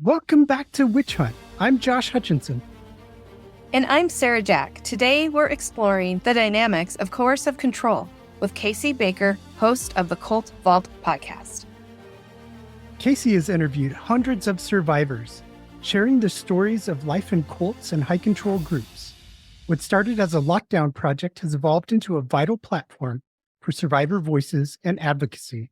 Welcome back to Witch Hunt. I'm Josh Hutchinson. And I'm Sarah Jack. Today we're exploring the dynamics of coercive control with Kacey Baker, host of the Cult Vault podcast. Kacey has interviewed hundreds of survivors, sharing the stories of life in cults and high-control groups. What started as a lockdown project has evolved into a vital platform for survivor voices and advocacy.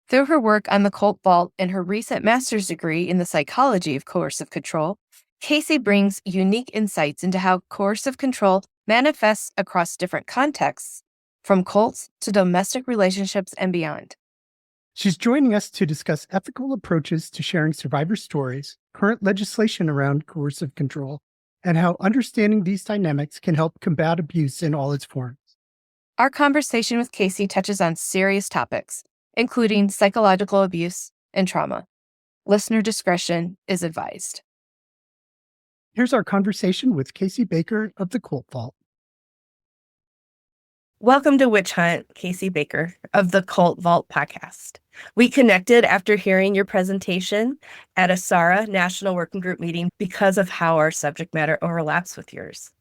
Through her work on the Cult Vault and her recent master's degree in the psychology of coercive control, Kacey brings unique insights into how coercive control manifests across different contexts, from cults to domestic relationships and beyond. She's joining us to discuss ethical approaches to sharing survivor stories, current legislation around coercive control, and how understanding these dynamics can help combat abuse in all its forms. Our conversation with Kacey touches on serious topics, including psychological abuse and trauma. Listener discretion is advised. Here's our conversation with Kacey Baker of the Cult Vault. Welcome to Witch Hunt, Kacey Baker of the Cult Vault podcast. We connected after hearing your presentation at a SARA National Working Group meeting because of how our subject matter overlaps with yours.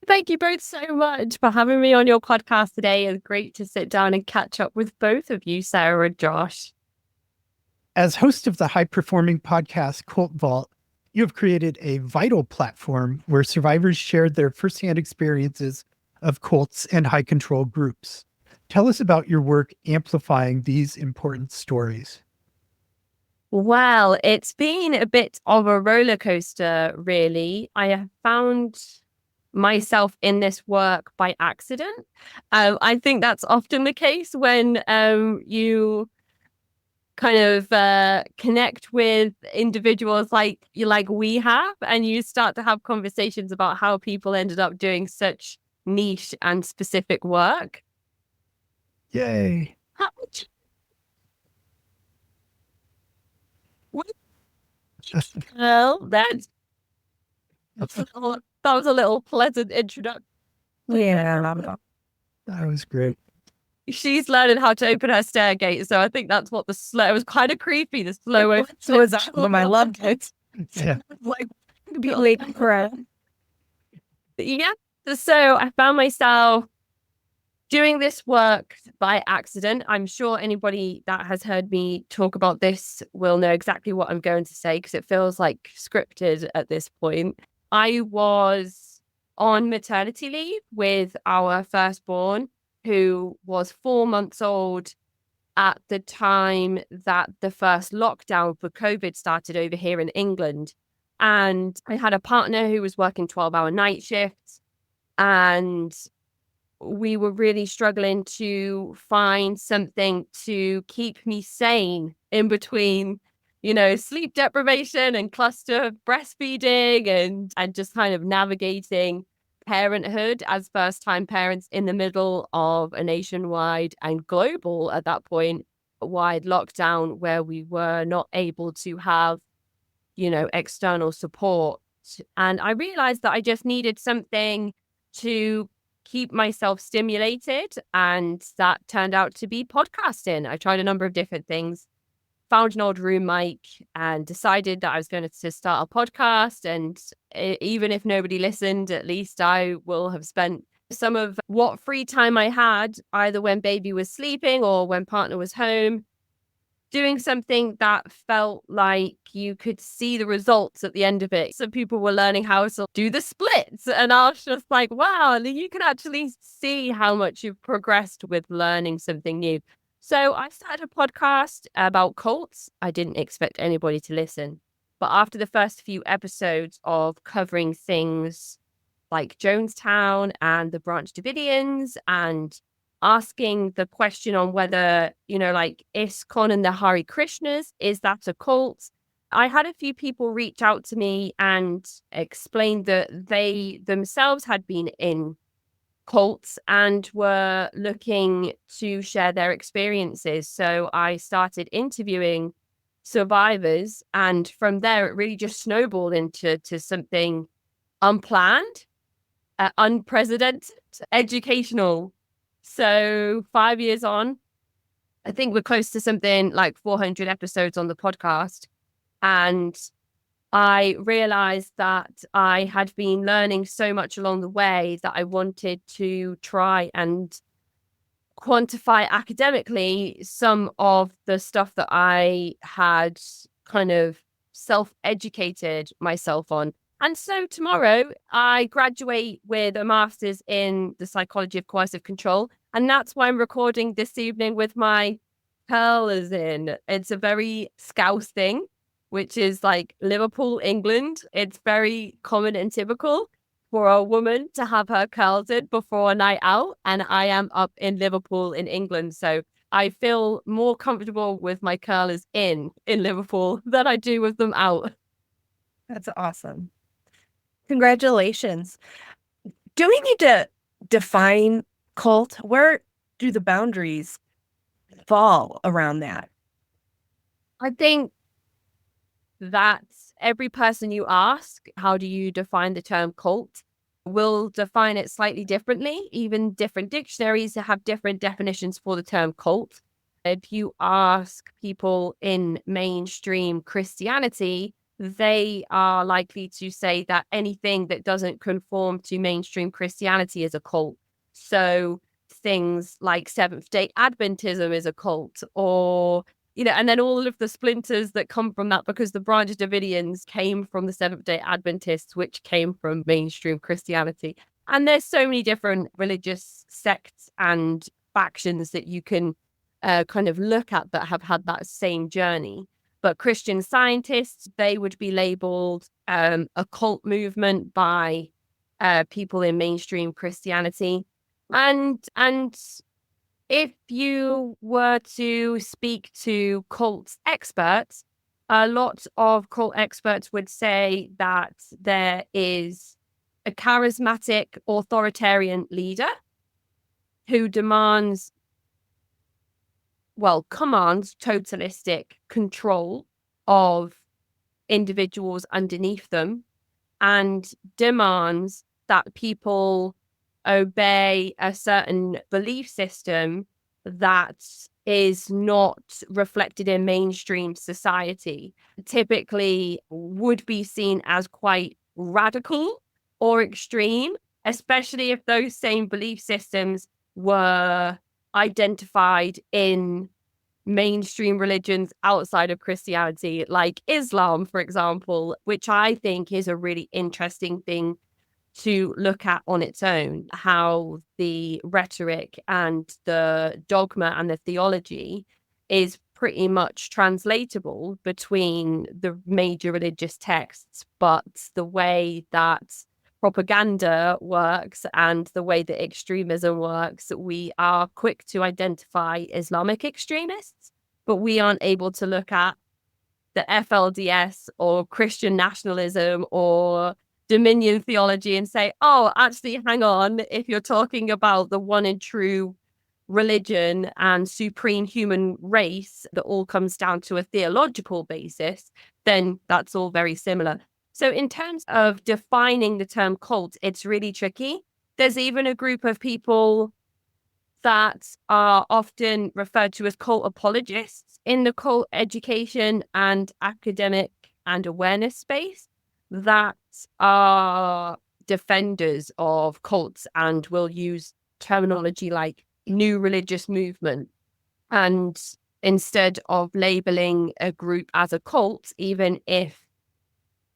Thank you both so much for having me on your podcast today. It's great to sit down and catch up with both of you, Sarah and Josh. As host of the high-performing podcast Cult Vault, you have created a vital platform where survivors shared their firsthand experiences of cults and high-control groups. Tell us about your work amplifying these important stories. Well, it's been a bit of a roller coaster, really. I have found myself in this work by accident. I think that's often the case when you kind of connect with individuals like we have, and you start to have conversations about how people ended up doing such niche and specific work. Yay. Well, that was a little pleasant introduction. Yeah. That was great. She's learning how to open her stair gate, so I think that's what it was kind of creepy, the slow So was that when I loved it. Yeah. Like, be waiting for it. Yeah. So I found myself doing this work by accident. I'm sure anybody that has heard me talk about this will know exactly what I'm going to say because it feels like scripted at this point. I was on maternity leave with our firstborn, who was 4 months old at the time that the first lockdown for COVID started over here in England. And I had a partner who was working 12-hour night shifts, and we were really struggling to find something to keep me sane in between, sleep deprivation and cluster breastfeeding and just kind of navigating parenthood as first-time parents in the middle of a nationwide and global, at that point, wide lockdown where we were not able to have, external support. And I realized that I just needed something to keep myself stimulated, and that turned out to be podcasting. I tried a number of different things, found an old room mic, and decided that I was going to start a podcast. And even if nobody listened, at least I will have spent some of what free time I had, either when baby was sleeping or when partner was home, doing something that felt like you could see the results at the end of it. Some people were learning how to do the splits, and I was just like, wow, you can actually see how much you've progressed with learning something new. So I started a podcast about cults. I didn't expect anybody to listen. But after the first few episodes of covering things like Jonestown and the Branch Davidians, and asking the question on whether, ISKCON and the Hare Krishnas, is that a cult? I had a few people reach out to me and explain that they themselves had been in cults and were looking to share their experiences. So I started interviewing survivors, and from there it really just snowballed into something unplanned, unprecedented, educational. So 5 years on, I think we're close to something like 400 episodes on the podcast. And I realized that I had been learning so much along the way that I wanted to try and quantify academically some of the stuff that I had kind of self-educated myself on. And so tomorrow I graduate with a master's in the psychology of coercive control. And that's why I'm recording this evening with my curlers in. It's a very Scouse thing, which is like Liverpool, England. It's very common and typical for a woman to have her curls in before a night out. And I am up in Liverpool in England. So I feel more comfortable with my curlers in Liverpool than I do with them out. That's awesome. Congratulations. Do we need to define cult? Where do the boundaries fall around that? I think that every person you ask, how do you define the term cult, will define it slightly differently. Even different dictionaries have different definitions for the term cult. If you ask people in mainstream Christianity, they are likely to say that anything that doesn't conform to mainstream Christianity is a cult. So things like Seventh-day Adventism is a cult, or and then all of the splinters that come from that, because the Branch Davidians came from the Seventh-day Adventists, which came from mainstream Christianity. And there's so many different religious sects and factions that you can kind of look at that have had that same journey. But Christian Scientists, they would be labeled a cult movement by people in mainstream Christianity. And if you were to speak to cult experts, a lot of cult experts would say that there is a charismatic authoritarian leader who commands totalistic control of individuals underneath them, and demands that people obey a certain belief system that is not reflected in mainstream society, typically would be seen as quite radical or extreme, especially if those same belief systems were identified in mainstream religions outside of Christianity, like Islam, for example, which I think is a really interesting thing to look at on its own, how the rhetoric and the dogma and the theology is pretty much translatable between the major religious texts, but the way that propaganda works and the way that extremism works, we are quick to identify Islamic extremists, but we aren't able to look at the FLDS or Christian nationalism or Dominion theology and say, oh, actually, hang on, if you're talking about the one and true religion and supreme human race that all comes down to a theological basis, then that's all very similar. So in terms of defining the term cult, it's really tricky. There's even a group of people that are often referred to as cult apologists in the cult education and academic and awareness space that are defenders of cults and will use terminology like new religious movement. And instead of labeling a group as a cult, even if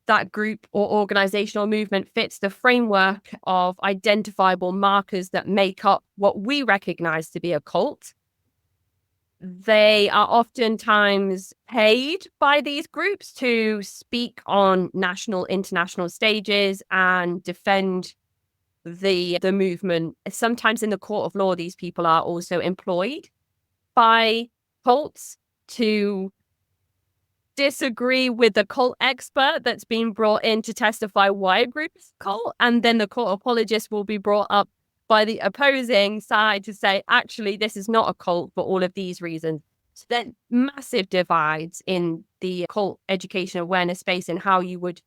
that group or organizational movement fits the framework of identifiable markers that make up what we recognize to be a cult, they are oftentimes paid by these groups to speak on national, international stages and defend the movement. Sometimes in the court of law, these people are also employed by cults to disagree with the cult expert that's been brought in to testify why a group is a cult, and then the cult apologist will be brought up by the opposing side to say, actually, this is not a cult for all of these reasons. So then massive divides in the cult education awareness space and how you would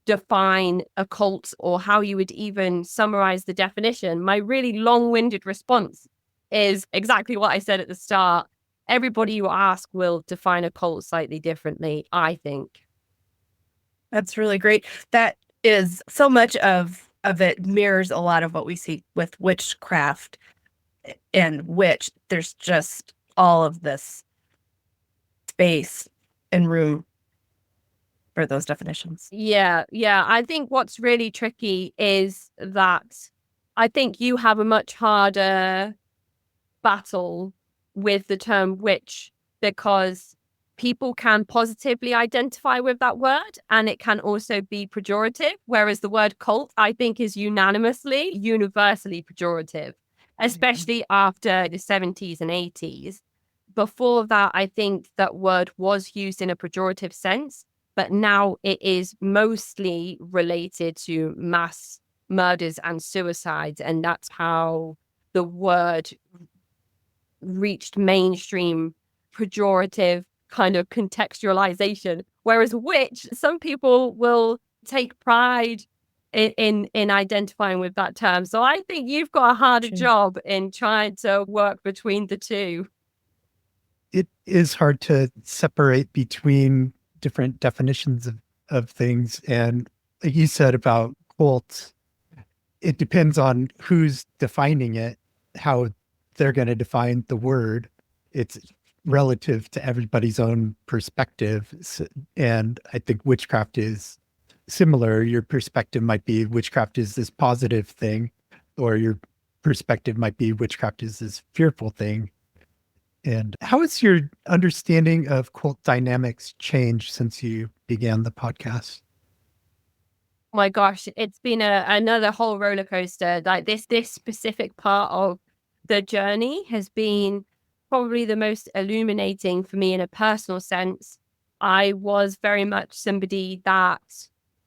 define a cult or how you would even summarize the definition. My really long-winded response is exactly what I said at the start. Everybody you ask will define a cult slightly differently, I think. That's really great. That is so much of it mirrors a lot of what we see with witchcraft, in which there's just all of this space and room for those definitions. Yeah. I think what's really tricky is that I think you have a much harder battle with the term witch because people can positively identify with that word and it can also be pejorative, whereas the word cult, I think, is universally pejorative, especially after the 70s and 80s. Before that, I think that word was used in a pejorative sense, but now it is mostly related to mass murders and suicides, and that's how the word reached mainstream pejorative kind of contextualization. Whereas witch, some people will take pride in identifying with that term. So I think you've got a harder job in trying to work between the two. It is hard to separate between different definitions of things. And like you said about cults, it depends on who's defining it, how they're going to define the word. It's relative to everybody's own perspective. And I think witchcraft is similar. Your perspective might be witchcraft is this positive thing, or your perspective might be witchcraft is this fearful thing. And how has your understanding of cult dynamics changed since you began the podcast? My gosh, it's been another whole roller coaster. Like this specific part of the journey has been probably the most illuminating for me in a personal sense. I was very much somebody that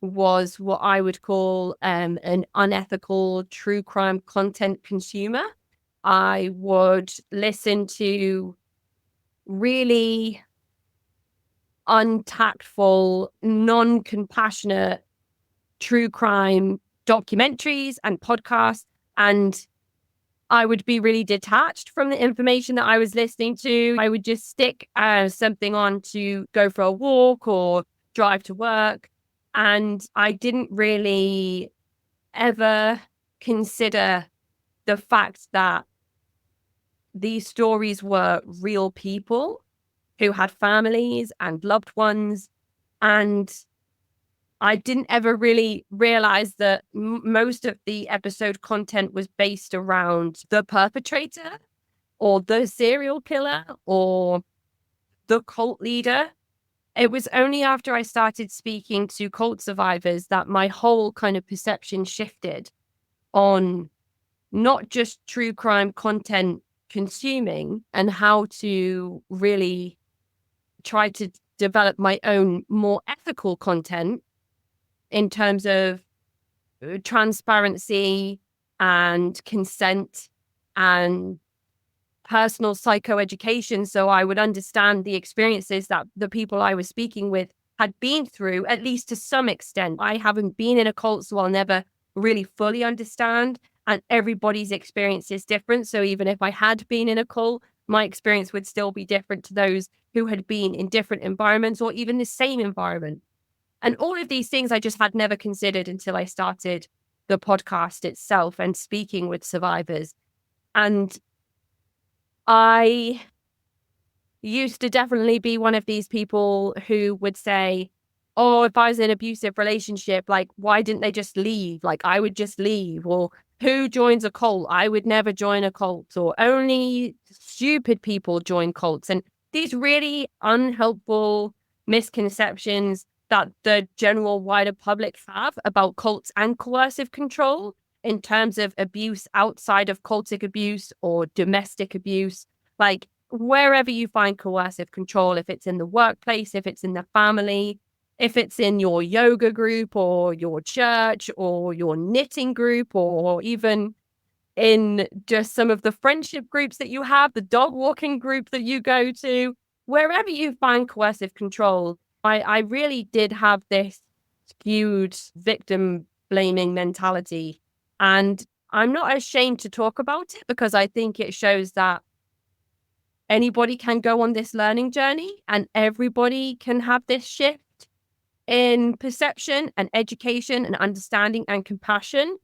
was what I would call an unethical true crime content consumer. I would listen to really untactful, non-compassionate true crime documentaries and podcasts, and I would be really detached from the information that I was listening to. I would just stick something on to go for a walk or drive to work, and I didn't really ever consider the fact that these stories were real people who had families and loved ones, and I didn't ever really realize that most of the episode content was based around the perpetrator or the serial killer or the cult leader. It was only after I started speaking to cult survivors that my whole kind of perception shifted on not just true crime content consuming and how to really try to develop my own more ethical content in terms of transparency and consent and personal psychoeducation. So I would understand the experiences that the people I was speaking with had been through, at least to some extent. I haven't been in a cult, so I'll never really fully understand. And everybody's experience is different. So even if I had been in a cult, my experience would still be different to those who had been in different environments or even the same environment. And all of these things I just had never considered until I started the podcast itself and speaking with survivors. And I used to definitely be one of these people who would say, oh, if I was in an abusive relationship, like, why didn't they just leave? Like, I would just leave. Or who joins a cult? I would never join a cult. Or only stupid people join cults. And these really unhelpful misconceptions that the general wider public have about cults and coercive control in terms of abuse outside of cultic abuse or domestic abuse. Like, wherever you find coercive control, if it's in the workplace, if it's in the family, if it's in your yoga group or your church or your knitting group, or even in just some of the friendship groups that you have, the dog walking group that you go to, wherever you find coercive control, I really did have this skewed victim blaming mentality. And I'm not ashamed to talk about it because I think it shows that anybody can go on this learning journey and everybody can have this shift. in perception and education and understanding and compassion.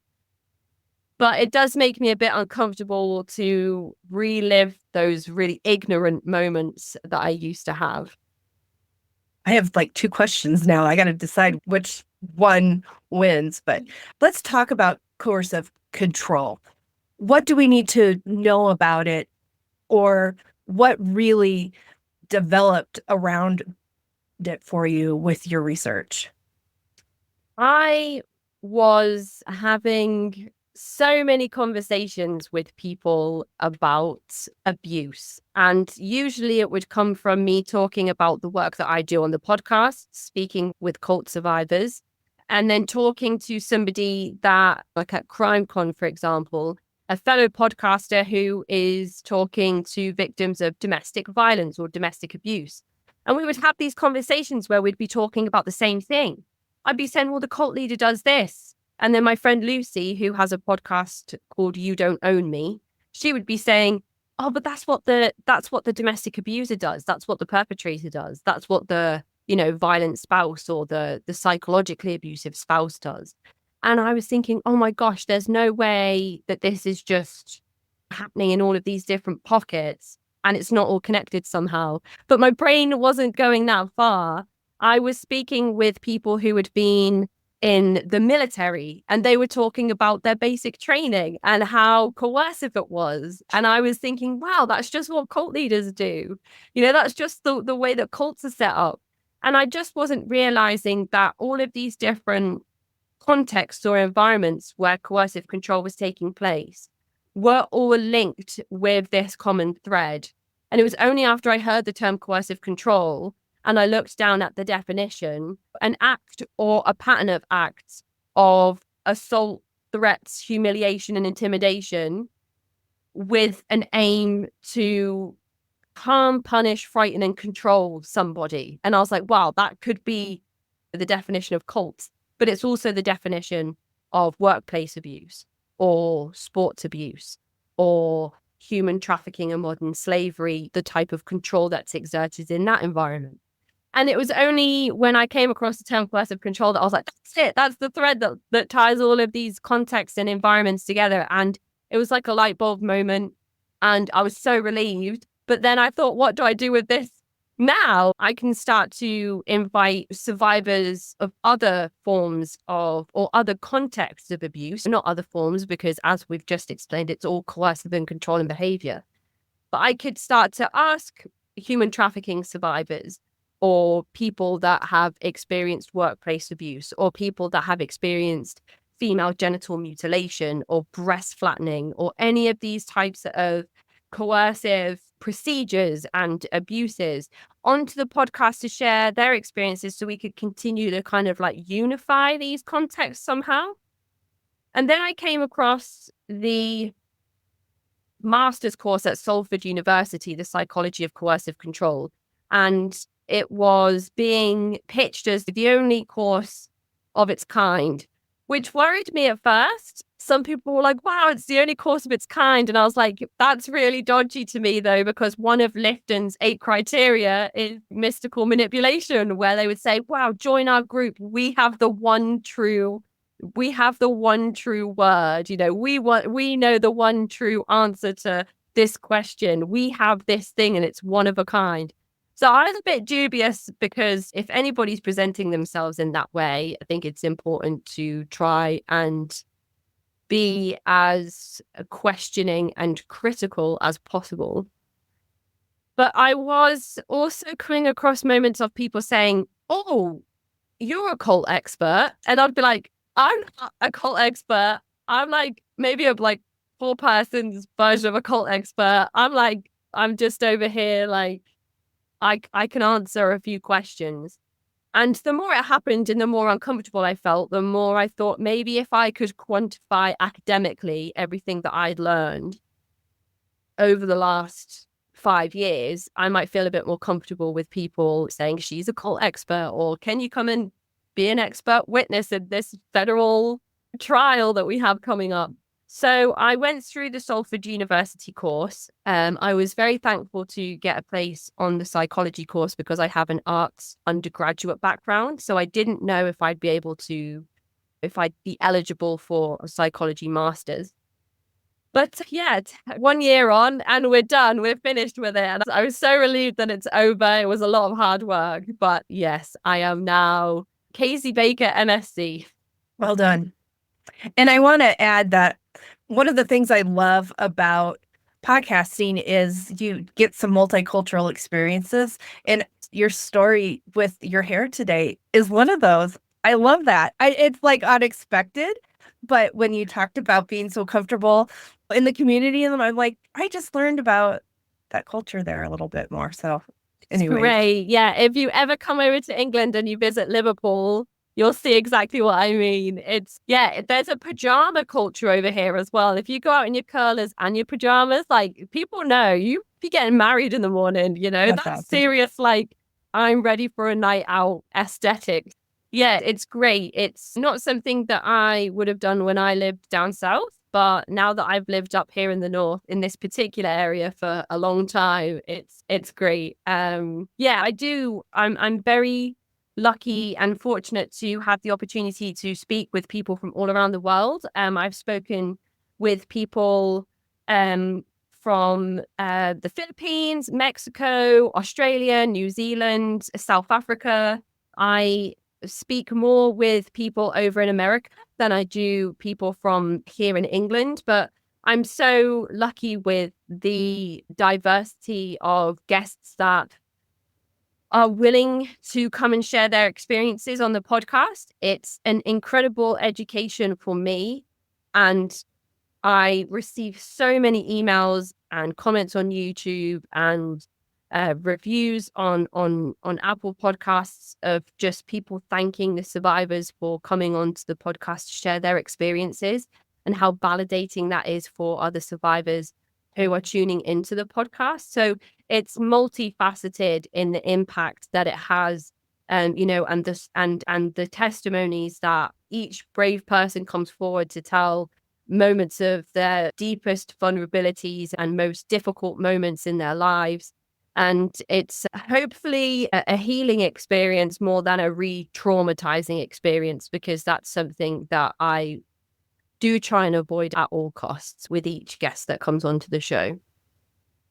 But it does make me a bit uncomfortable to relive those really ignorant moments that I used to have. I have like 2 questions now. I got to decide which one wins, but let's talk about coercive control. What do we need to know about it, or what really developed around it for you with your research? I was having so many conversations with people about abuse. And usually it would come from me talking about the work that I do on the podcast, speaking with cult survivors, and then talking to somebody that, like at CrimeCon, for example, a fellow podcaster who is talking to victims of domestic violence or domestic abuse. And we would have these conversations where we'd be talking about the same thing. I'd be saying, well, the cult leader does this. And then my friend Lucy, who has a podcast called You Don't Own Me, she would be saying, oh, but that's what the domestic abuser does. That's what the perpetrator does. That's what the, violent spouse or the psychologically abusive spouse does. And I was thinking, oh my gosh, there's no way that this is just happening in all of these different pockets and it's not all connected somehow. But my brain wasn't going that far. I was speaking with people who had been in the military, and they were talking about their basic training and how coercive it was. And I was thinking, wow, that's just what cult leaders do. That's just the way that cults are set up. And I just wasn't realizing that all of these different contexts or environments where coercive control was taking place were all linked with this common thread. And it was only after I heard the term coercive control and I looked down at the definition, an act or a pattern of acts of assault, threats, humiliation, and intimidation with an aim to harm, punish, frighten, and control somebody. And I was like, wow, that could be the definition of cults, but it's also the definition of workplace abuse or sports abuse or human trafficking and modern slavery, the type of control that's exerted in that environment. And it was only when I came across the term coercive control that I was like, that's it. That's the thread that ties all of these contexts and environments together. And it was like a light bulb moment. And I was so relieved. But then I thought, what do I do with this now? I can start to invite survivors of other forms of or other contexts of abuse, not other forms, because as we've just explained, it's all coercive and controlling behavior. But I could start to ask human trafficking survivors, or people that have experienced workplace abuse, or people that have experienced female genital mutilation or breast flattening, or any of these types of coercive procedures and abuses, onto the podcast to share their experiences so we could continue to kind of like unify these contexts somehow. And then I came across the master's course at Salford University, the psychology of coercive control. And it was being pitched as the only course of its kind, which worried me at first. Some people were like, wow, it's the only course of its kind. And I was like, that's really dodgy to me, though, because one of Lifton's 8 criteria is mystical manipulation, where they would say, wow, join our group. We have the one true word. We know the one true answer to this question. We have this thing and it's one of a kind. So I was a bit dubious, because if anybody's presenting themselves in that way, I think it's important to try and be as questioning and critical as possible. But I was also coming across moments of people saying, oh, you're a cult expert. And I'd be like, I'm not a cult expert. I'm like maybe a like 4 person's version of a cult expert. I'm just over here like, I can answer a few questions. And the more it happened and the more uncomfortable I felt, the more I thought maybe if I could quantify academically everything that I'd learned over the last 5 years, I might feel a bit more comfortable with people saying she's a cult expert, or can you come and be an expert witness in this federal trial that we have coming up? So I went through the Salford University course. I was very thankful to get a place on the psychology course because I have an arts undergraduate background. So I didn't know if I'd be eligible for a psychology master's. But yeah, 1 year on and we're done. We're finished with it. And I was so relieved that it's over. It was a lot of hard work. But yes, I am now Kacey Baker, MSc. Well done. And I want to add that one of the things I love about podcasting is you get some multicultural experiences. And your story with your hair today is one of those. I love that. It's like unexpected. But when you talked about being so comfortable in the community, and I'm like, I just learned about that culture there a little bit more. So anyway. Great. Yeah. If you ever come over to England and you visit Liverpool, you'll see exactly what I mean. There's a pajama culture over here as well. If you go out in your curlers and your pajamas, like people know you be getting married in the morning, That's that's awesome. serious. Like I'm ready for a night out aesthetic. Yeah, it's great. It's not something that I would have done when I lived down south, but now that I've lived up here in the north in this particular area for a long time, it's great. I do. I'm very lucky and fortunate to have the opportunity to speak with people from all around the world. I've spoken with people from the Philippines, Mexico, Australia, New Zealand, South Africa. I speak more with people over in America than I do people from here in England, but I'm so lucky with the diversity of guests that are willing to come and share their experiences on the podcast. It's an incredible education for me, and I receive so many emails and comments on YouTube and reviews on Apple Podcasts of just people thanking the survivors for coming onto the podcast to share their experiences, and how validating that is for other survivors who are tuning into the podcast. So it's multifaceted in the impact that it has, and the testimonies that each brave person comes forward to tell moments of their deepest vulnerabilities and most difficult moments in their lives. And it's hopefully a healing experience more than a re-traumatizing experience, because that's something that I do try and avoid at all costs with each guest that comes onto the show.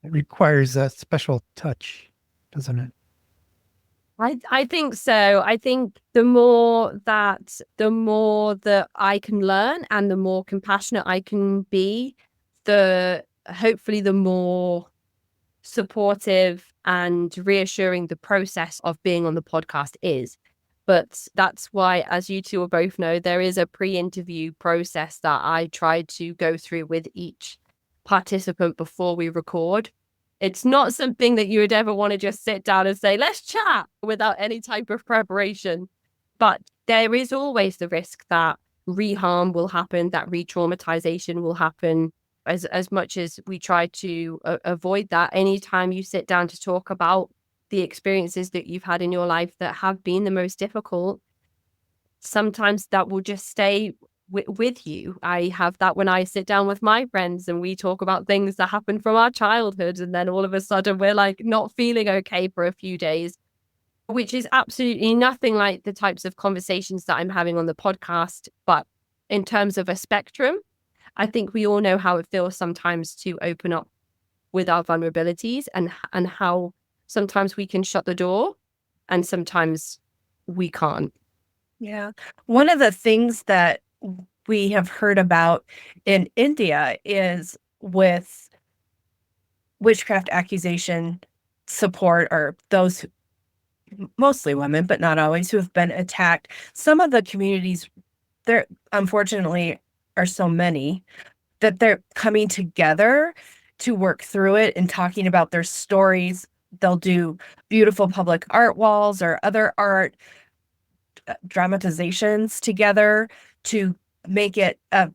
It requires a special touch, doesn't it? I think so. I think the more that I can learn and the more compassionate I can be, hopefully the more supportive and reassuring the process of being on the podcast is. But that's why, as you two will both know, there is a pre-interview process that I try to go through with each participant before we record. It's not something that you would ever want to just sit down and say, let's chat, without any type of preparation. But there is always the risk that reharm will happen, that re-traumatization will happen. As much as we try to avoid that, anytime you sit down to talk about the experiences that you've had in your life that have been the most difficult, sometimes that will just stay with you. I have that when I sit down with my friends and we talk about things that happened from our childhood, and then all of a sudden we're like not feeling okay for a few days, which is absolutely nothing like the types of conversations that I'm having on the podcast. But in terms of a spectrum, I think we all know how it feels sometimes to open up with our vulnerabilities, and how sometimes we can shut the door and sometimes we can't. Yeah. One of the things that we have heard about in India is with witchcraft accusation support, or those mostly women, but not always, who have been attacked. Some of the communities, there unfortunately are so many that they're coming together to work through it and talking about their stories. They'll do beautiful public art walls or other art dramatizations together to make it a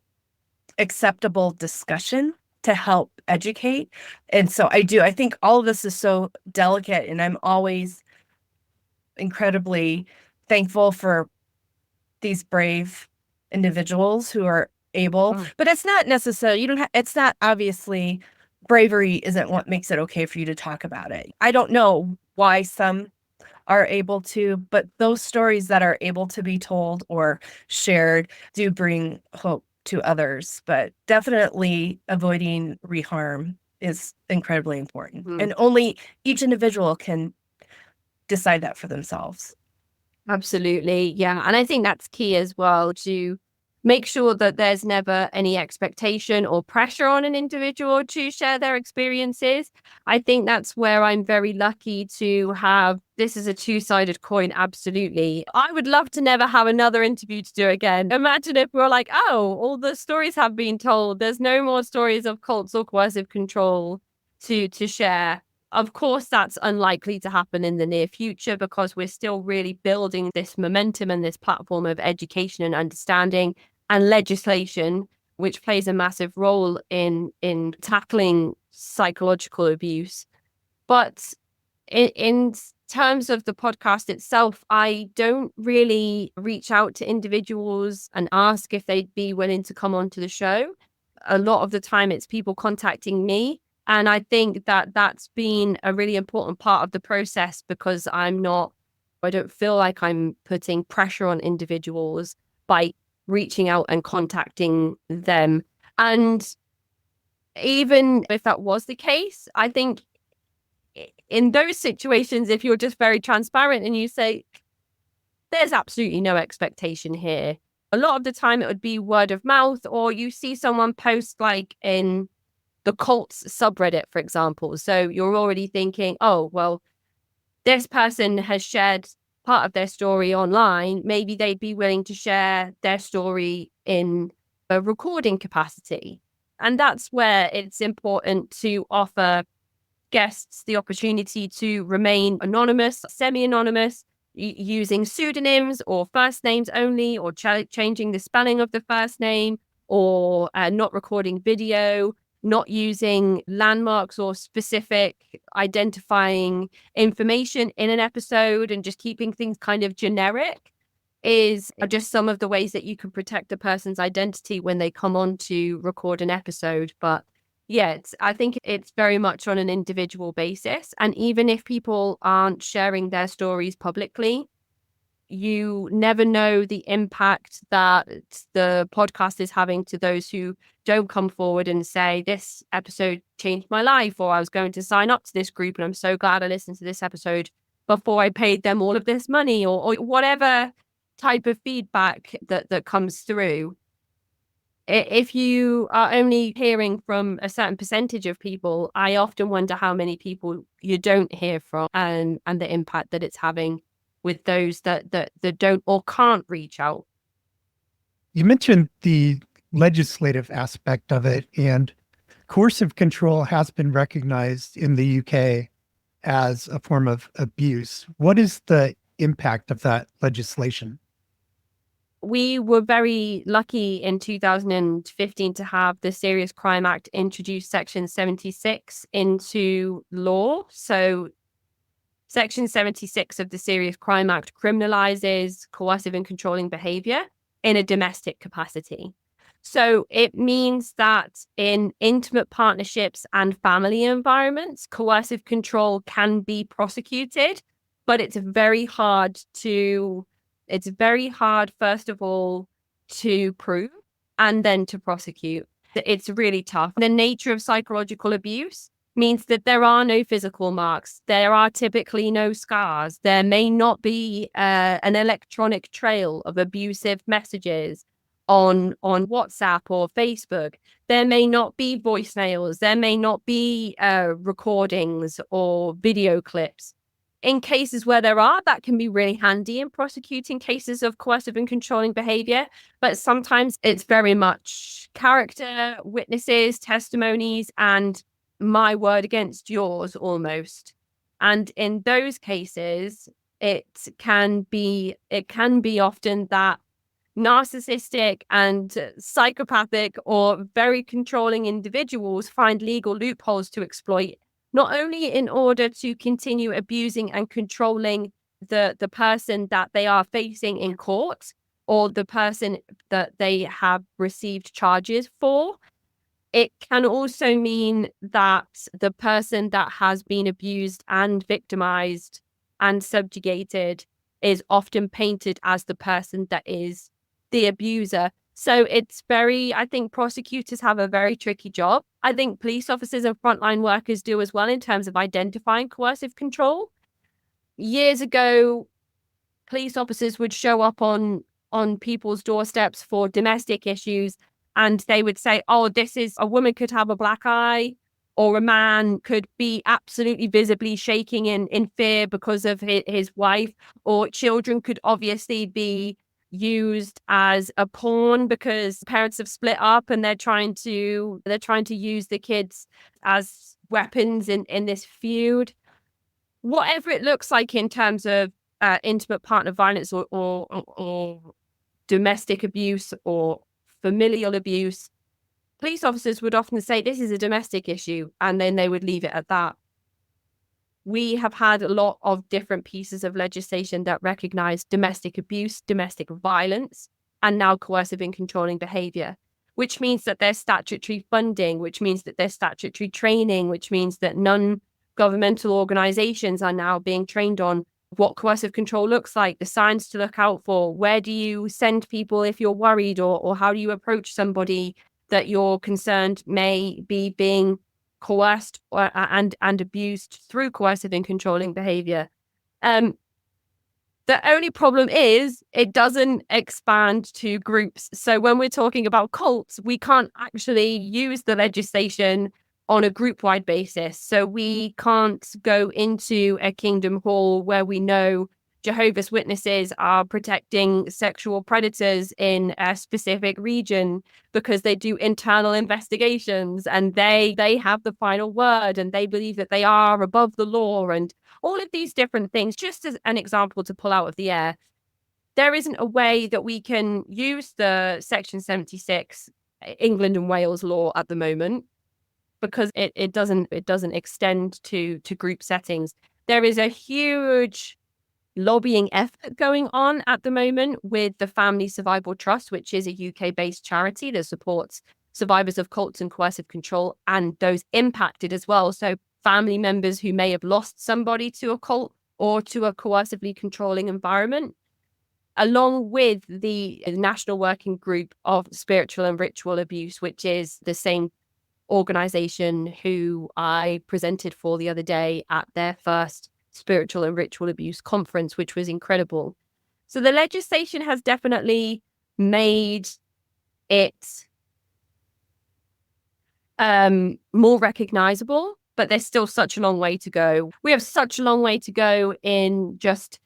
acceptable discussion to help educate. And so I think all of this is so delicate, and I'm always incredibly thankful for these brave individuals who are able, Oh. but it's not necessarily, it's not obviously bravery isn't what makes it okay for you to talk about it. I don't know why some are able to, but those stories that are able to be told or shared do bring hope to others. But definitely avoiding reharm is incredibly important. And only each individual can decide that for themselves. Absolutely. Yeah. And I think that's key as well, to make sure that there's never any expectation or pressure on an individual to share their experiences. I think that's where I'm very lucky to have this is a two-sided coin. Absolutely. I would love to never have another interview to do again. Imagine if we were like, oh, all the stories have been told. There's no more stories of cults or coercive control to share. Of course, that's unlikely to happen in the near future because we're still really building this momentum and this platform of education and understanding and legislation, which plays a massive role in tackling psychological abuse. But in terms of the podcast itself, I don't really reach out to individuals and ask if they'd be willing to come onto the show. A lot of the time, it's people contacting me. And I think that that's been a really important part of the process because I don't feel like I'm putting pressure on individuals by reaching out and contacting them. And even if that was the case, I think in those situations, if you're just very transparent and you say, there's absolutely no expectation here. A lot of the time it would be word of mouth, or you see someone post like in the cults subreddit, for example. So you're already thinking, oh, well, this person has shared part of their story online. Maybe they'd be willing to share their story in a recording capacity. And that's where it's important to offer guests the opportunity to remain anonymous, semi-anonymous, using pseudonyms or first names only, or changing the spelling of the first name, or not recording video, not using landmarks or specific identifying information in an episode, and just keeping things kind of generic is just some of the ways that you can protect a person's identity when they come on to record an episode. But yeah, I think it's very much on an individual basis. And even if people aren't sharing their stories publicly, you never know the impact that the podcast is having to those who don't come forward and say, this episode changed my life, or I was going to sign up to this group and I'm so glad I listened to this episode before I paid them all of this money, or whatever type of feedback that comes through. If you are only hearing from a certain percentage of people, I often wonder how many people you don't hear from, and the impact that it's having with those that don't or can't reach out. You mentioned the legislative aspect of it, and coercive control has been recognized in the UK as a form of abuse. What is the impact of that legislation? We were very lucky in 2015 to have the Serious Crime Act introduce Section 76 into law. So Section 76 of the Serious Crime Act criminalizes coercive and controlling behavior in a domestic capacity. So it means that in intimate partnerships and family environments, coercive control can be prosecuted, but it's very hard, first of all, to prove and then to prosecute. It's really tough. The nature of psychological abuse means that there are no physical marks. There are typically no scars. There may not be an electronic trail of abusive messages on WhatsApp or Facebook. There may not be voicemails. There may not be recordings or video clips. In cases where there are, that can be really handy in prosecuting cases of coercive and controlling behavior. But sometimes it's very much character, witnesses, testimonies, and my word against yours almost. And in those cases, it can be often that narcissistic and psychopathic or very controlling individuals find legal loopholes to exploit, not only in order to continue abusing and controlling the person that they are facing in court, or the person that they have received charges for. It can also mean that the person that has been abused and victimized and subjugated is often painted as the person that is the abuser. So it's I think prosecutors have a very tricky job. I think police officers and frontline workers do as well in terms of identifying coercive control. Years ago, police officers would show up on people's doorsteps for domestic issues, and they would say, oh, this is a woman could have a black eye, or a man could be absolutely visibly shaking in fear because of his wife, or children could obviously be used as a pawn because parents have split up and they're trying to use the kids as weapons in this feud. Whatever it looks like in terms of intimate partner violence or domestic abuse or familial abuse, police officers would often say this is a domestic issue, and then they would leave it at that. We have had a lot of different pieces of legislation that recognize domestic abuse, domestic violence, and now coercive and controlling behavior, which means that there's statutory funding, which means that there's statutory training, which means that non-governmental organizations are now being trained on what coercive control looks like, the signs to look out for, where do you send people if you're worried, or how do you approach somebody that you're concerned may be being coerced and abused through coercive and controlling behavior. The only problem is it doesn't expand to groups. So when we're talking about cults, we can't actually use the legislation on a group-wide basis. So we can't go into a kingdom hall where we know Jehovah's Witnesses are protecting sexual predators in a specific region because they do internal investigations and they have the final word and they believe that they are above the law and all of these different things. Just as an example to pull out of the air, there isn't a way that we can use the Section 76 England and Wales law at the moment because it doesn't extend to group settings. There is a huge lobbying effort going on at the moment with the Family Survival Trust, which is a UK-based charity that supports survivors of cults and coercive control and those impacted as well. So family members who may have lost somebody to a cult or to a coercively controlling environment, along with the National Working Group of Spiritual and Ritual Abuse, which is the same organization who I presented for the other day at their first spiritual and ritual abuse conference, which was incredible. So the legislation has definitely made it more recognizable, but there's still such a long way to go. We have such a long way to go in just,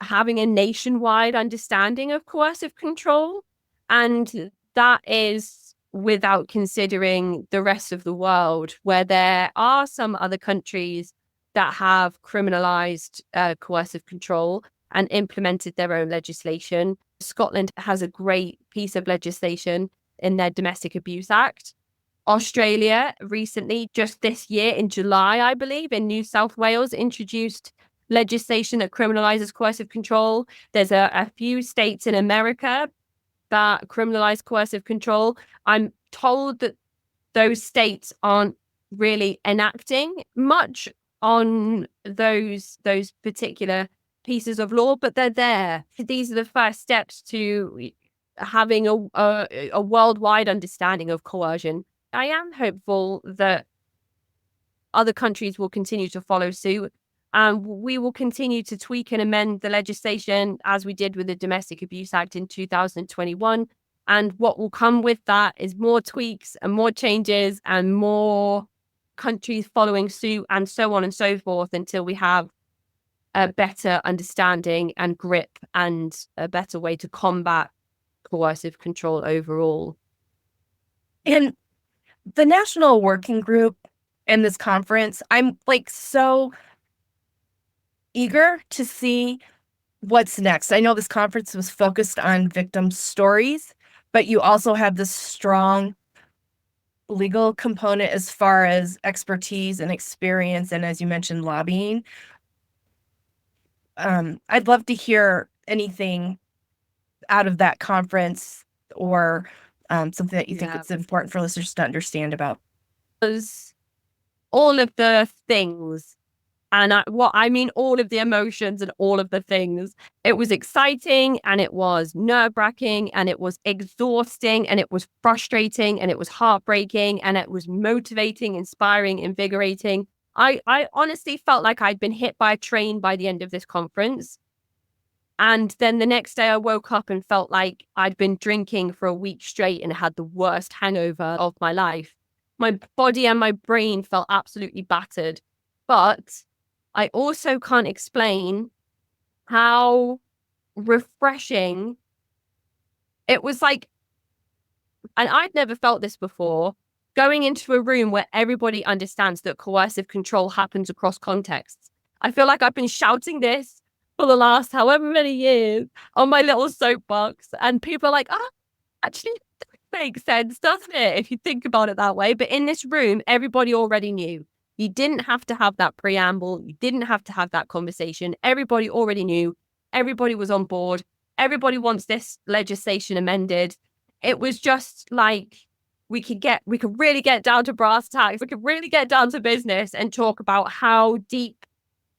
having a nationwide understanding of coercive control. And that is without considering the rest of the world, where there are some other countries that have criminalized coercive control and implemented their own legislation. Scotland has a great piece of legislation in their Domestic Abuse Act. Australia recently, just this year in July, I believe, in New South Wales, introduced legislation that criminalizes coercive control. There's a few states in America that criminalize coercive control. I'm told that those states aren't really enacting much on those particular pieces of law, but they're there. These are the first steps to having a worldwide understanding of coercion. I am hopeful that other countries will continue to follow suit. We will continue to tweak and amend the legislation as we did with the Domestic Abuse Act in 2021. And what will come with that is more tweaks and more changes and more countries following suit and so on and so forth until we have a better understanding and grip and a better way to combat coercive control overall. And the National Working Group and this conference, I'm so eager to see what's next. I know this conference was focused on victim stories, but you also have this strong legal component as far as expertise and experience, and as you mentioned, lobbying. I'd love to hear anything out of that conference, or something that you think Yeah. it's important for listeners to understand about? Was all of the things. And what I mean, all of the emotions and all of the things. It was exciting, and it was nerve-wracking, and it was exhausting, and it was frustrating, and it was heartbreaking, and it was motivating, inspiring, invigorating. I honestly felt like I'd been hit by a train by the end of this conference. And then the next day I woke up and felt like I'd been drinking for a week straight and had the worst hangover of my life. My body and my brain felt absolutely battered. But I also can't explain how refreshing it was. Like, and I'd never felt this before, going into a room where everybody understands that coercive control happens across contexts. I feel like I've been shouting this for the last however many years on my little soapbox, and people are like, oh, actually, that makes sense, doesn't it? If you think about it that way. But in this room, everybody already knew. You didn't have to have that preamble. You didn't have to have that conversation. Everybody already knew. Everybody was on board. Everybody wants this legislation amended. It was just like we could really get down to brass tacks. We could really get down to business and talk about how deep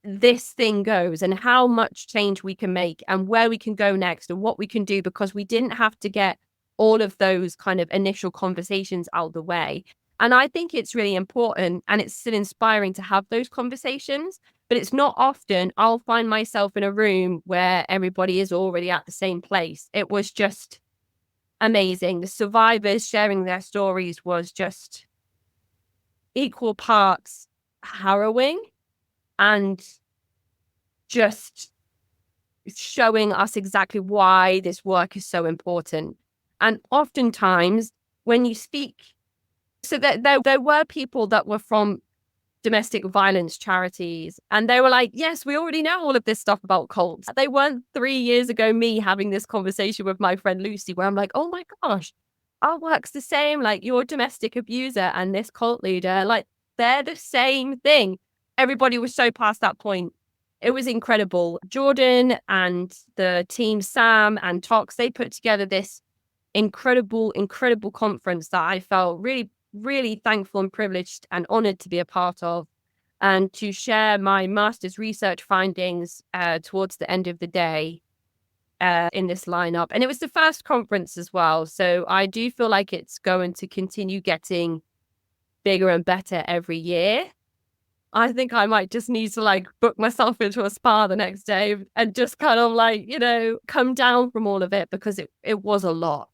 this thing goes and how much change we can make and where we can go next and what we can do, because we didn't have to get all of those kind of initial conversations out of the way. And I think it's really important, and it's still inspiring to have those conversations, but it's not often I'll find myself in a room where everybody is already at the same place. It was just amazing. The survivors sharing their stories was just equal parts harrowing and just showing us exactly why this work is so important. And oftentimes when you speak, so that there were people that were from domestic violence charities, and they were like, yes, we already know all of this stuff about cults. They weren't 3 years ago me having this conversation with my friend Lucy where I'm like, oh my gosh, our work's the same. Like, your domestic abuser and this cult leader, like, they're the same thing. Everybody was so past that point. It was incredible. Jordan and the team, Sam and Tox, they put together this incredible conference that I felt really, really thankful and privileged and honored to be a part of, and to share my master's research findings towards the end of the day in this lineup. And it was the first conference as well. So I do feel like it's going to continue getting bigger and better every year. I think I might just need to like book myself into a spa the next day and just kind of like, come down from all of it, because it was a lot.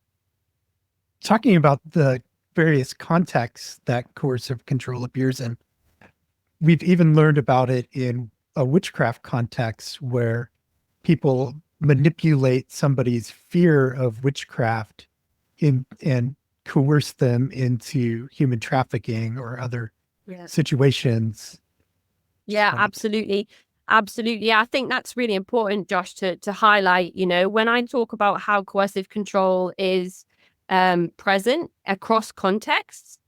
Talking about the various contexts that coercive control appears in, we've even learned about it in a witchcraft context where people manipulate somebody's fear of witchcraft and coerce them into human trafficking or other situations. Yeah, absolutely. Absolutely. I think that's really important, Josh, to highlight, when I talk about how coercive control is present across contexts,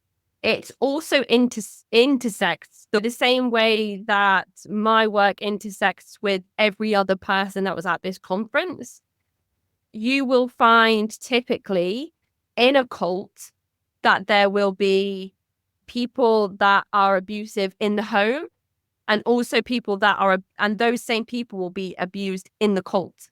it also intersects the same way that my work intersects with every other person that was at this conference. You will find typically in a cult that there will be people that are abusive in the home, and also people that are, and those same people will be abused in the cult.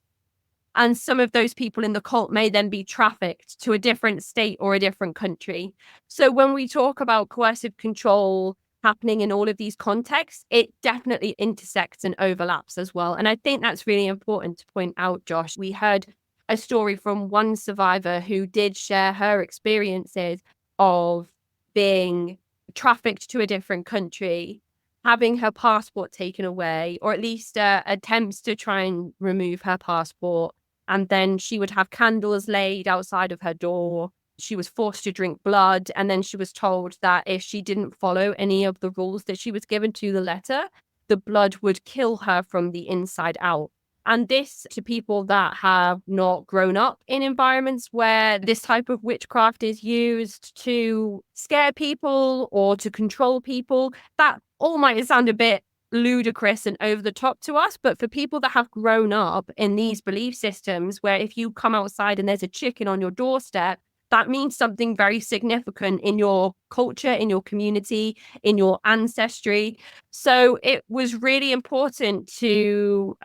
And some of those people in the cult may then be trafficked to a different state or a different country. So when we talk about coercive control happening in all of these contexts, it definitely intersects and overlaps as well. And I think that's really important to point out, Josh. We heard a story from one survivor who did share her experiences of being trafficked to a different country, having her passport taken away, or at least attempts to try and remove her passport. And then she would have candles laid outside of her door. She was forced to drink blood. And then she was told that if she didn't follow any of the rules that she was given to the letter, the blood would kill her from the inside out. And this, to people that have not grown up in environments where this type of witchcraft is used to scare people or to control people, that all might sound a bit ludicrous and over the top to us. But for people that have grown up in these belief systems, where if you come outside and there's a chicken on your doorstep, that means something very significant in your culture, in your community, in your ancestry. So it was really important to,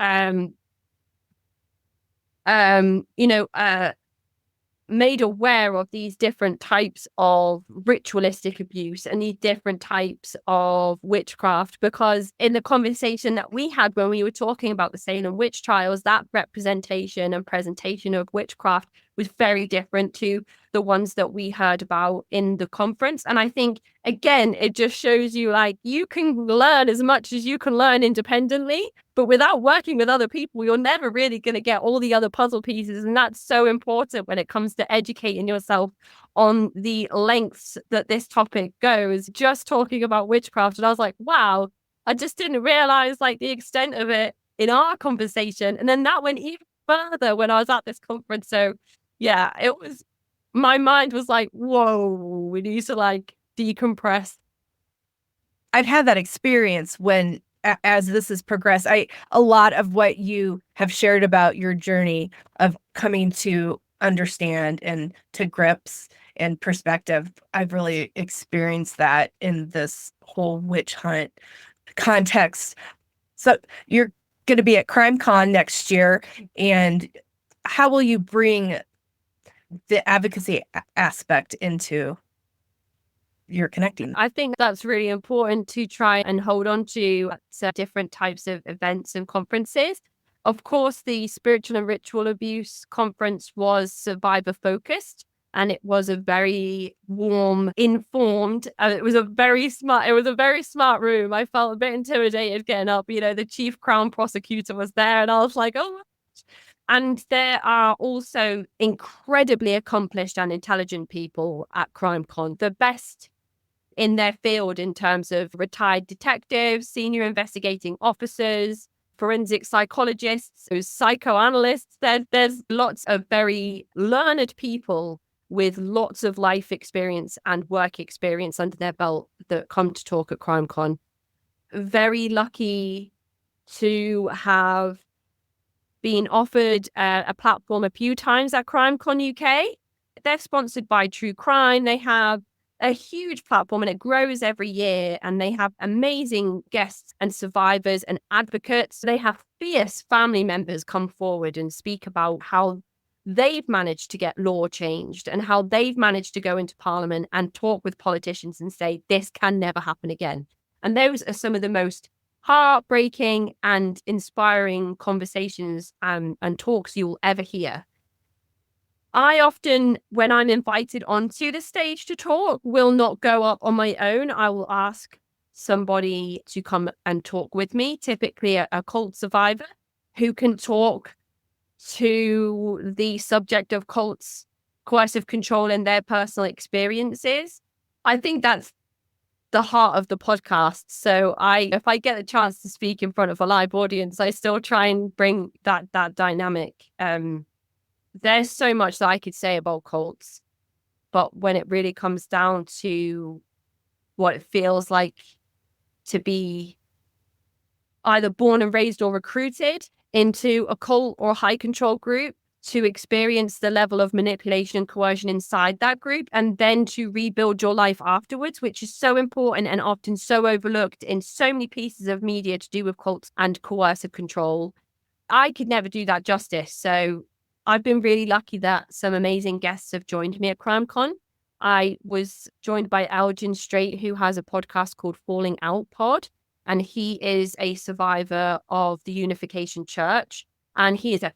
made aware of these different types of ritualistic abuse and these different types of witchcraft, because in the conversation that we had when we were talking about the Salem witch trials, that representation and presentation of witchcraft was very different to the ones that we heard about in the conference. And I think, again, it just shows you like you can learn as much as you can learn independently, but without working with other people, you're never really going to get all the other puzzle pieces. And that's so important when it comes to educating yourself on the lengths that this topic goes. Just talking about witchcraft, and I was like, wow, I just didn't realize like the extent of it in our conversation. And then that went even further when I was at this conference. So yeah, it was, my mind was like, whoa, we need to like decompress. I've had that experience when, as this has progressed, a lot of what you have shared about your journey of coming to understand and to grips and perspective, I've really experienced that in this whole witch hunt context. So you're going to be at CrimeCon next year, and how will you bring the advocacy aspect into your connecting? I think that's really important to try and hold on to different types of events and conferences. Of course, the spiritual and ritual abuse conference was survivor focused, and it was a very warm, informed, it was a very smart room. I felt a bit intimidated getting up. The chief crown prosecutor was there, and I was like, oh. And there are also incredibly accomplished and intelligent people at CrimeCon, the best in their field in terms of retired detectives, senior investigating officers, forensic psychologists, psychoanalysts. There's lots of very learned people with lots of life experience and work experience under their belt that come to talk at CrimeCon. Very lucky to have been offered a platform a few times at CrimeCon UK. They're sponsored by True Crime. They have a huge platform and it grows every year, and they have amazing guests and survivors and advocates. They have fierce family members come forward and speak about how they've managed to get law changed and how they've managed to go into Parliament and talk with politicians and say, this can never happen again. And those are some of the most heartbreaking and inspiring conversations and talks you'll ever hear. I often, when I'm invited onto the stage to talk, will not go up on my own. I will ask somebody to come and talk with me, typically a cult survivor who can talk to the subject of cults, coercive control, and their personal experiences. I think that's the heart of the podcast. So if I get a chance to speak in front of a live audience, I still try and bring that dynamic. There's so much that I could say about cults, but when it really comes down to what it feels like to be either born and raised or recruited into a cult or high control group, to experience the level of manipulation and coercion inside that group, and then to rebuild your life afterwards, which is so important and often so overlooked in so many pieces of media to do with cults and coercive control. I could never do that justice. So I've been really lucky that some amazing guests have joined me at CrimeCon. I was joined by Elgin Strait, who has a podcast called Falling Out Pod, and he is a survivor of the Unification Church. And he is a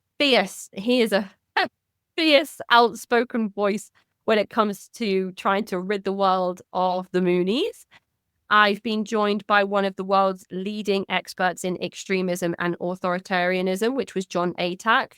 fierce, outspoken voice when it comes to trying to rid the world of the Moonies. I've been joined by one of the world's leading experts in extremism and authoritarianism, which was John Atack,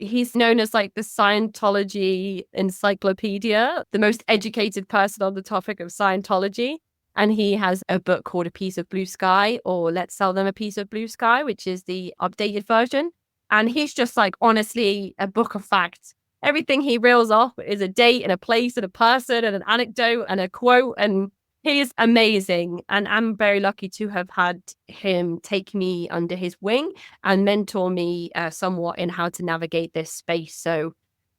he's known as like the Scientology encyclopedia, the most educated person on the topic of Scientology. And he has a book called A Piece of Blue Sky, or Let's Sell Them a Piece of Blue Sky, which is the updated version. And he's just like, honestly, a book of facts. Everything he reels off is a date and a place and a person and an anecdote and a quote. And He is amazing, and I'm very lucky to have had him take me under his wing and mentor me somewhat in how to navigate this space. So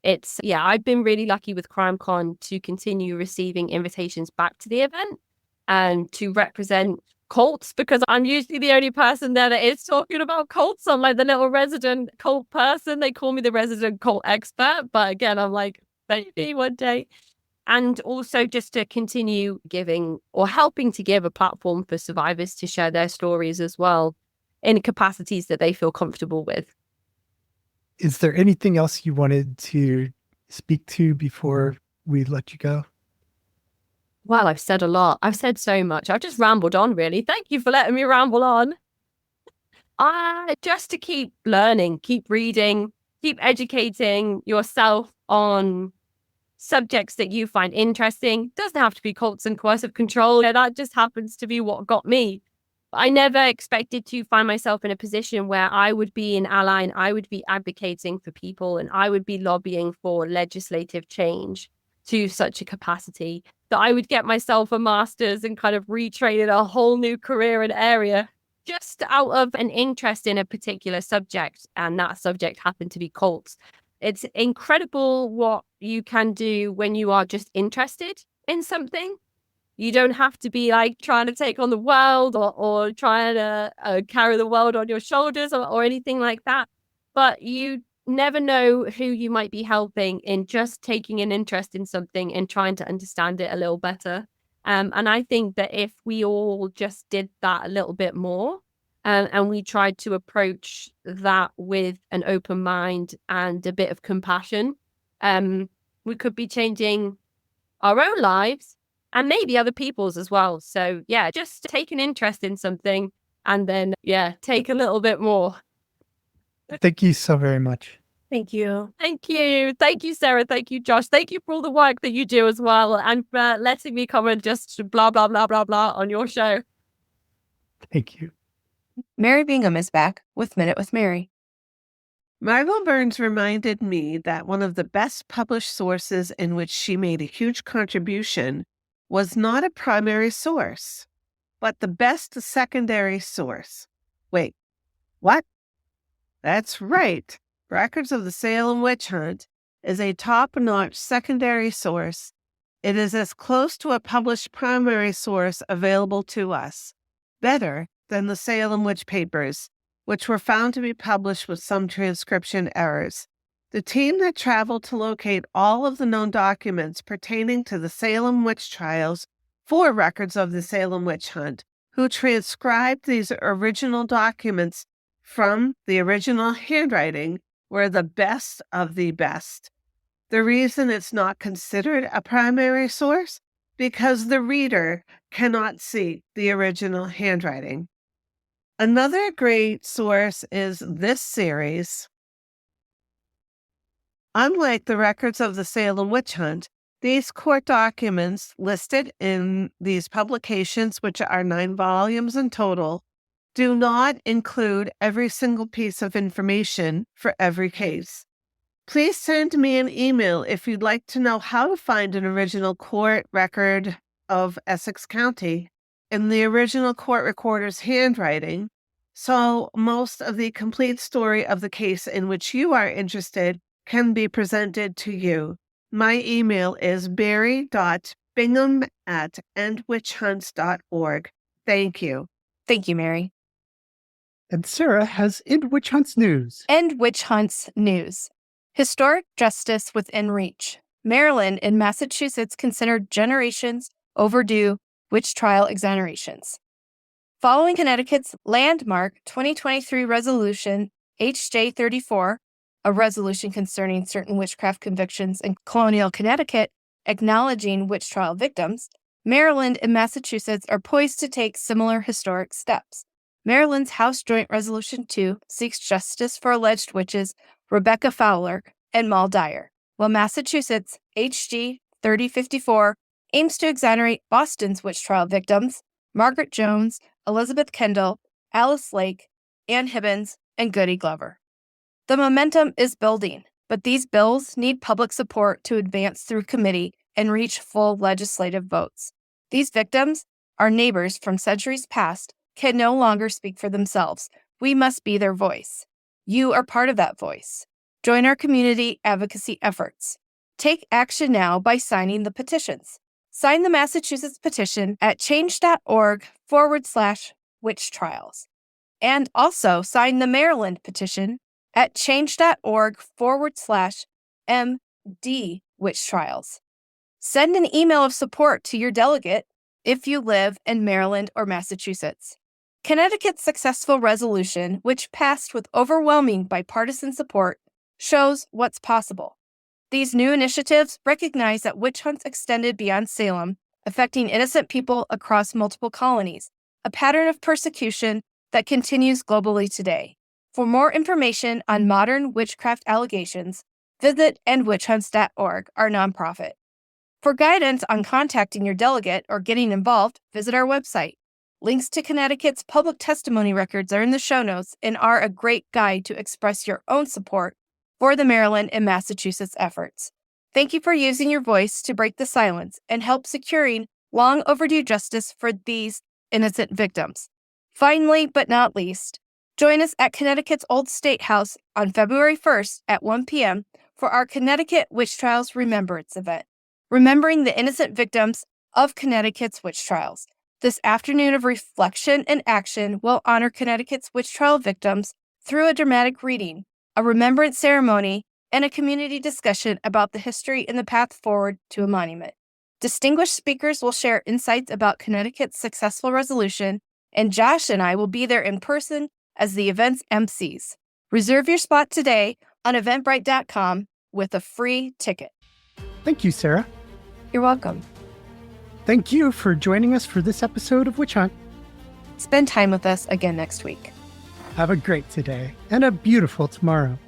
I've been really lucky with CrimeCon to continue receiving invitations back to the event and to represent cults, because I'm usually the only person there that is talking about cults. I'm like the little resident cult person. They call me the resident cult expert. But again, I'm like, maybe one day. And also just to continue giving or helping to give a platform for survivors to share their stories as well in capacities that they feel comfortable with. Is there anything else you wanted to speak to before we let you go? Well, I've said a lot. I've said so much. I've just rambled on, really. Thank you for letting me ramble on. Just to keep learning, keep reading, keep educating yourself on subjects that you find interesting. Doesn't have to be cults and coercive control. That just happens to be what got me. I never expected to find myself in a position where I would be an ally and I would be advocating for people and I would be lobbying for legislative change to such a capacity that I would get myself a master's and kind of retrain in a whole new career and area just out of an interest in a particular subject. And that subject happened to be cults. It's incredible what you can do when you are just interested in something. You don't have to be like trying to take on the world or trying to carry the world on your shoulders or anything like that. But you never know who you might be helping in just taking an interest in something and trying to understand it a little better. And I think that if we all just did that a little bit more, and we tried to approach that with an open mind and a bit of compassion, we could be changing our own lives and maybe other people's as well. So yeah, just take an interest in something and then, take a little bit more. Thank you so very much. Thank you. Thank you. Thank you, Sarah. Thank you, Josh. Thank you for all the work that you do as well and for letting me come and just blah, blah, blah, blah, blah on your show. Thank you. Mary Bingham is back with Minute with Mary. Margot Burns reminded me that one of the best published sources in which she made a huge contribution was not a primary source, but the best secondary source. Wait, what? That's right. Records of the Salem Witch Hunt is a top-notch secondary source. It is as close to a published primary source available to us, better than the Salem Witch Papers, which were found to be published with some transcription errors. The team that traveled to locate all of the known documents pertaining to the Salem witch trials for records of the Salem Witch Hunt, who transcribed these original documents from the original handwriting, were the best of the best. The reason it's not considered a primary source? Because the reader cannot see the original handwriting. Another great source is this series. Unlike the records of the Salem Witch Hunt, these court documents listed in these publications, which are 9 volumes in total, do not include every single piece of information for every case. Please send me an email if you'd like to know how to find an original court record of Essex County in the original court recorder's handwriting, so most of the complete story of the case in which you are interested can be presented to you. My email is barry.bingham@endwitchhunts.org. Thank you. Thank you, Mary. And Sarah has End Witch Hunts news. End Witch Hunts news. Historic justice within reach. Maryland and Massachusetts considered generations overdue witch trial exonerations. Following Connecticut's landmark 2023 resolution HJ34, a resolution concerning certain witchcraft convictions in colonial Connecticut, acknowledging witch trial victims, Maryland and Massachusetts are poised to take similar historic steps. Maryland's House Joint Resolution 2 seeks justice for alleged witches Rebecca Fowler and Mal Dyer, while Massachusetts' HG 3054 aims to exonerate Boston's witch trial victims Margaret Jones, Elizabeth Kendall, Alice Lake, Ann Hibbins, and Goody Glover. The momentum is building, but these bills need public support to advance through committee and reach full legislative votes. These victims, our neighbors from centuries past, can no longer speak for themselves. We must be their voice. You are part of that voice. Join our community advocacy efforts. Take action now by signing the petitions. Sign the Massachusetts petition at change.org/witch trials. And also sign the Maryland petition at change.org/MD witch trials. Send an email of support to your delegate if you live in Maryland or Massachusetts. Connecticut's successful resolution, which passed with overwhelming bipartisan support, shows what's possible. These new initiatives recognize that witch hunts extended beyond Salem, affecting innocent people across multiple colonies, a pattern of persecution that continues globally today. For more information on modern witchcraft allegations, visit endwitchhunts.org, our nonprofit. For guidance on contacting your delegate or getting involved, visit our website. Links to Connecticut's public testimony records are in the show notes and are a great guide to express your own support for the Maryland and Massachusetts efforts. Thank you for using your voice to break the silence and help securing long overdue justice for these innocent victims. Finally, but not least, join us at Connecticut's Old State House on February 1st at 1 p.m. for our Connecticut Witch Trials Remembrance event, remembering the innocent victims of Connecticut's witch trials. This afternoon of reflection and action will honor Connecticut's witch trial victims through a dramatic reading, a remembrance ceremony, and a community discussion about the history and the path forward to a monument. Distinguished speakers will share insights about Connecticut's successful resolution, and Josh and I will be there in person as the event's MCs. Reserve your spot today on eventbrite.com with a free ticket. Thank you, Sarah. You're welcome. Thank you for joining us for this episode of Witch Hunt. Spend time with us again next week. Have a great today and a beautiful tomorrow.